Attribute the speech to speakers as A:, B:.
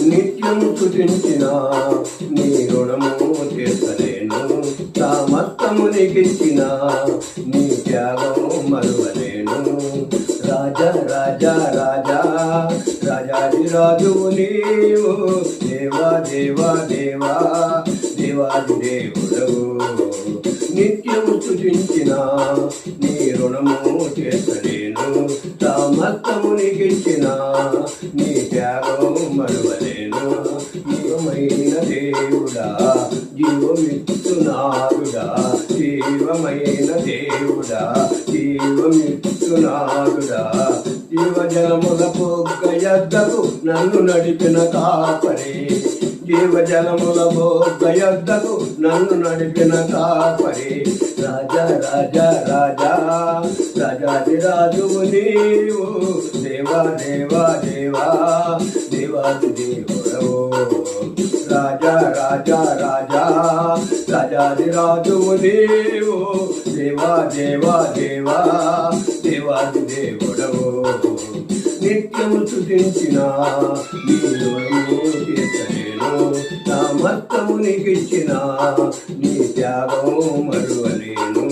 A: నిత్యము స్తుతించిన నీ రుణము తీర్చలేను. సమస్తము నీకిచ్చిన నీ త్యాగం మరువలేను. రాజా రాజా రాజా రాజాది రాజువు నీవు, దేవా దేవా దేవా దేవాది దేవుడవు. నిత్యము స్తుతించిన నీ రుణము తీర్చలేను. సమస్తము నీకిచ్చిన నీ త్యాగం మరువలేను. జీవమైన దేవుడా జీవమిత్తునాదుడా, జీవమైన దేవుడా జీవమిత్తునాదుడా, జీవజలముల పొగ్గ యొద్దకు నన్ను నడిపిన కాపరి, జీవజలముల పొగ్గ యొద్దకు నన్ను నడిపిన కాపరి. రాజా రాజా రాజా రాజాది రాజువు నీవు, దేవా దేవా దేవా దేవాది దేవుడవు. రాజా రాజా రాజా రాజాది రాజువు నీవు, దేవా దేవా దేవా దేవాది దేవుడవు. నిత్యము స్తుతించిన నీ రుణము తీర్చలేను. సమస్తము నీకిచ్చిన నీ త్యాగం మరువలేను.